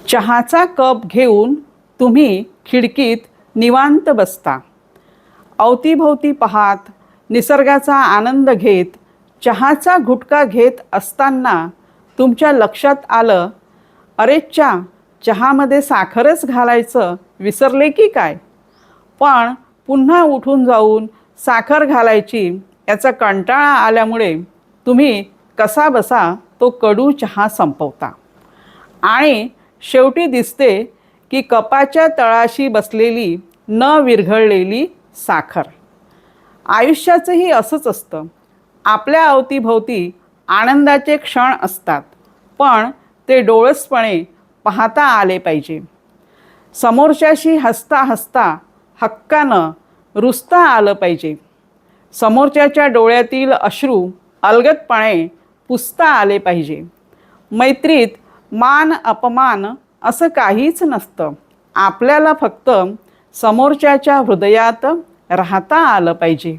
चहाचा कप घेऊन तुम्ही खिडकीत निवांत बसता. अवतीभोवती पाहत, निसर्गाचा आनंद घेत, चहाचा घुटका घेत असताना तुमच्या लक्षात आलं, अरेच्चा, चहामध्ये साखरच घालायचं विसरले की काय? पण पुन्हा उठून जाऊन साखर घालायची याचा कंटाळा आल्यामुळे तुम्ही कसाबसा तो कडू चहा संपवता. आणि शेवटी दिसते की कपाच्या तळाशी बसलेली न विरघळलेली साखर. आयुष्याचंही असंच असतं. आपल्या अवतीभोवती आनंदाचे क्षण असतात, पण ते डोळसपणे पाहता आले पाहिजे. समोरच्याशी हसता हसता हक्कानं रुसता आलं पाहिजे. समोरच्याच्या डोळ्यातील अश्रू अलगदपणे पुसता आले पाहिजे. मैत्रीत मान अपमान असं काहीच नसतं. आपल्याला फक्त समोरच्याच्या हृदयात राहता आलं पाहिजे.